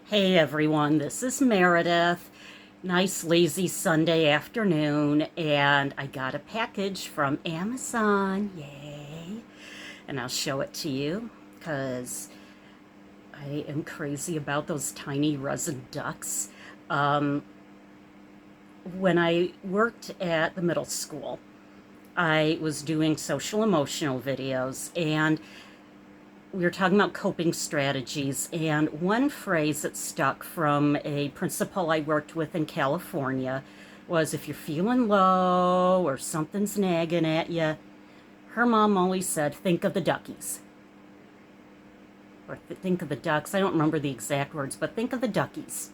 Hey everyone, this is Meredith. Nice lazy Sunday afternoon, and I got a package from Amazon. Yay! And I'll show it to you because I am crazy about those tiny resin ducks. Um, when I worked at the middle school, I was doing social emotional videos, and we were talking about coping strategies, and one phrase that stuck from a principal I worked with in California was, if you're feeling low or something's nagging at you, her mom always said, think of the duckies. Or think of the ducks. I don't remember the exact words, but think of the duckies.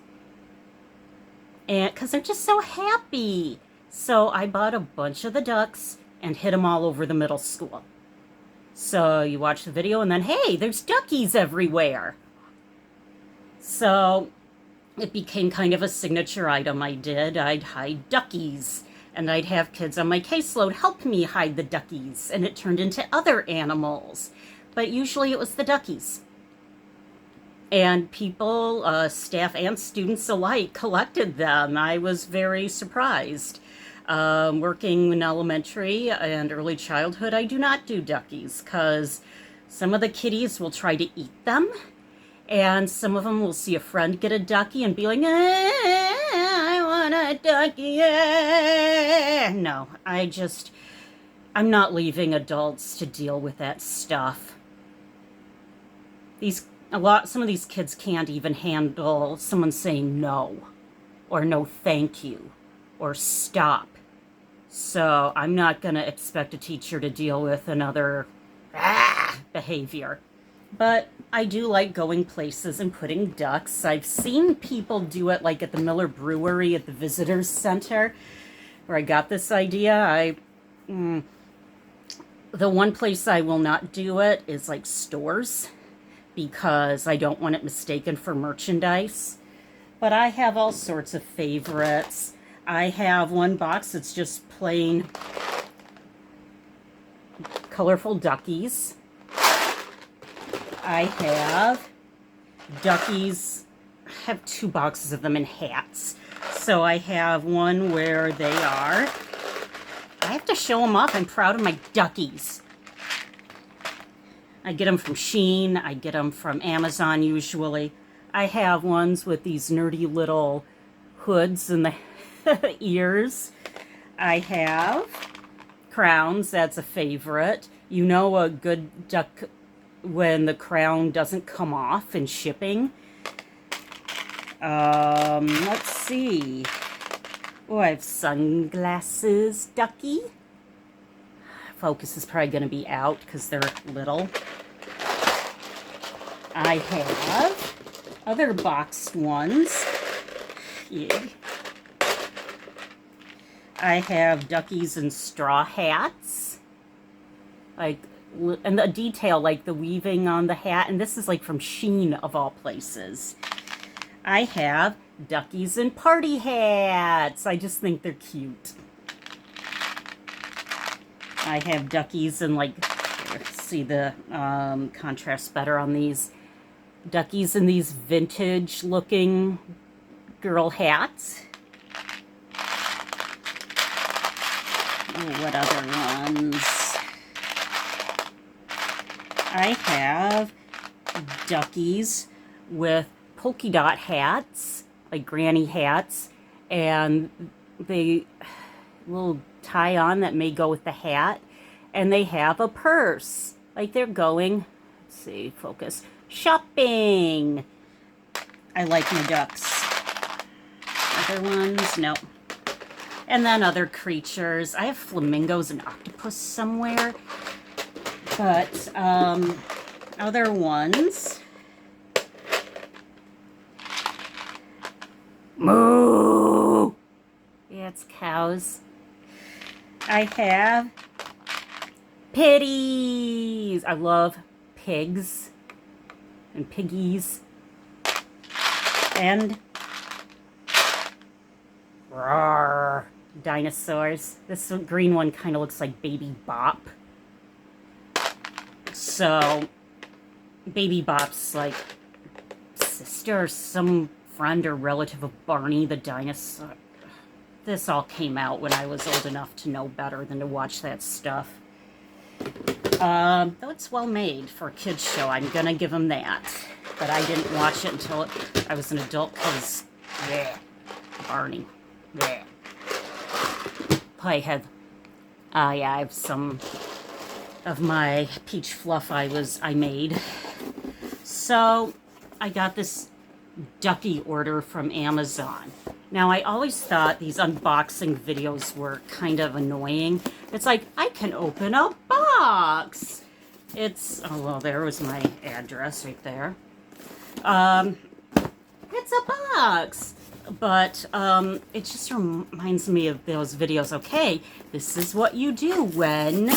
And because they're just so happy. So I bought a bunch of the ducks and hid them all over the middle school. So you watch the video and then, hey, there's duckies everywhere. So it became kind of a signature item I did. I'd hide duckies, and I'd have kids on my caseload help me hide the duckies, and it turned into other animals. But usually it was the duckies. And people, staff and students alike, collected them. I was very surprised. Working in elementary and early childhood, I do not do duckies because some of the kiddies will try to eat them, and some of them will see a friend get a ducky and be like, I want a ducky. No, I'm not leaving adults to deal with that stuff. Some of these kids can't even handle someone saying no, or no thank you, or stop. So I'm not going to expect a teacher to deal with another behavior. But I do like going places and putting ducks. I've seen people do it like at the Miller Brewery at the Visitors Center, where I got this idea. The one place I will not do it is like stores, because I don't want it mistaken for merchandise. But I have all sorts of favorites. I have one box that's just plain colorful duckies. I have duckies. I have two boxes of them in hats. So I have one where they are. I have to show them off. I'm proud of my duckies. I get them from Shein. I get them from Amazon usually. I have ones with these nerdy little hoods and the ears. I have crowns. That's a favorite. You know a good duck when the crown doesn't come off in shipping. Let's see. Oh, I have sunglasses ducky. Focus is probably going to be out because they're little. I have other boxed ones. Yeah. I have duckies in straw hats. And the detail, like the weaving on the hat. And this is like from Shein of all places. I have duckies in party hats. I just think they're cute. I have duckies in see the contrast better on these. Duckies in these vintage looking girl hats. What other ones? I have duckies with polka dot hats, like granny hats, and they little tie on that may go with the hat, and they have a purse, like they're going, let's see, focus, shopping. I like my ducks. Other ones, no. And then other creatures. I have flamingos and octopus somewhere. But other ones. Moo! Yeah, it's cows. I have pitties. I love pigs and piggies. And roar, dinosaurs. This green one kind of looks like Baby Bop. So Baby Bop's like sister or some friend or relative of Barney the dinosaur. This all came out when I was old enough to know better than to watch that stuff. Though it's well made for a kid's show, I'm gonna give him that. But I didn't watch it until I was an adult because, yeah, Barney. Yeah. I have, I have some of my peach fluff I made. So I got this ducky order from Amazon. Now, I always thought these unboxing videos were kind of annoying. It's like, I can open a box. It's, oh, well, there was my address right there. It's a box. But it just reminds me of those videos. Okay, this is what you do when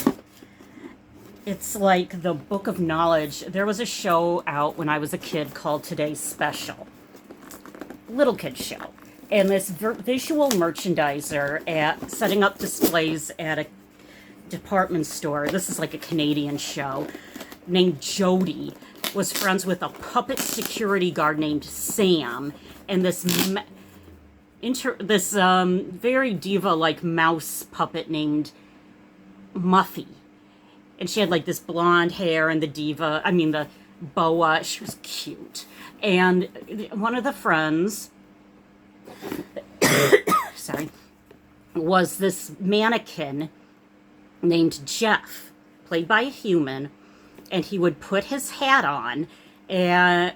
it's like the Book of Knowledge. There was a show out when I was a kid called Today's Special. Little kid show. And this visual merchandiser at setting up displays at a department store, this is like a Canadian show, named Jody, was friends with a puppet security guard named Sam, and this very diva-like mouse puppet named Muffy. And she had like this blonde hair and the boa, she was cute. And one of the friends, sorry, was this mannequin named Jeff, played by a human, and he would put his hat on,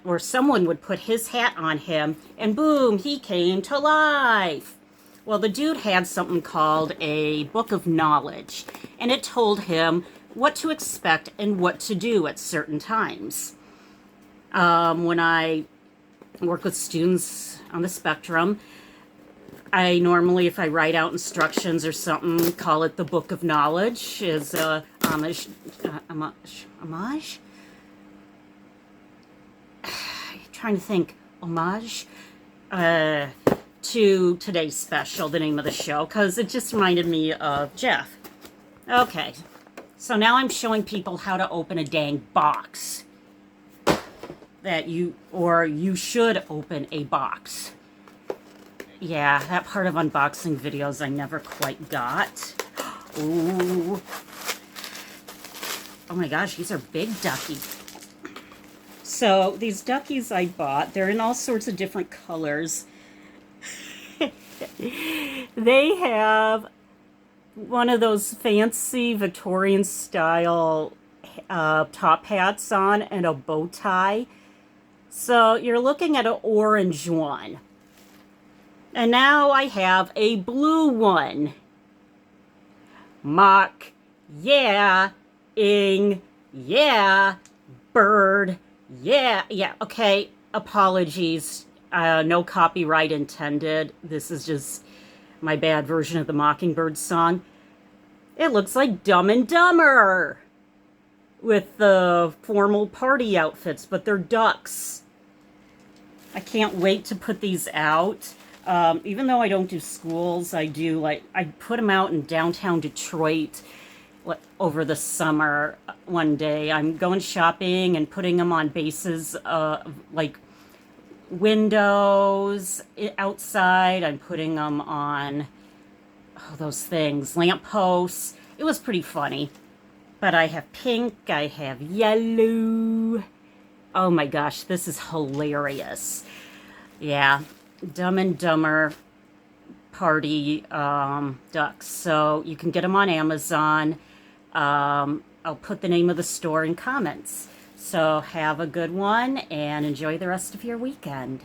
or someone would put his hat on him, and boom, he came to life. Well, the dude had something called a Book of Knowledge, and it told him what to expect and what to do at certain times. When I work with students on the spectrum, I normally, if I write out instructions or something, call it the Book of Knowledge, is homage? Trying to think, homage to Today's Special, the name of the show, because it just reminded me of Jeff. Okay, so now I'm showing people how to open a dang box. You should open a box. Yeah, that part of unboxing videos I never quite got. Ooh. Oh my gosh, these are big duckies. So these duckies I bought, they're in all sorts of different colors. They have one of those fancy Victorian style top hats on and a bow tie. So you're looking at an orange one. And now I have a blue one. Mock, yeah, ing, yeah, bird, yeah, okay, apologies, no copyright intended. This is just my bad version of the Mockingbird song. It looks like Dumb and Dumber with the formal party outfits, but they're ducks. I can't wait to put these out. Even though I don't do schools, I put them out in downtown Detroit over the summer one day. I'm going shopping and putting them on bases like windows outside. I'm putting them on those things, lampposts. It was pretty funny. But I have pink, I have yellow. Oh my gosh, this is hilarious. Yeah. Dumb and Dumber party ducks. So you can get them on Amazon. I'll put the name of the store in comments. So have a good one and enjoy the rest of your weekend.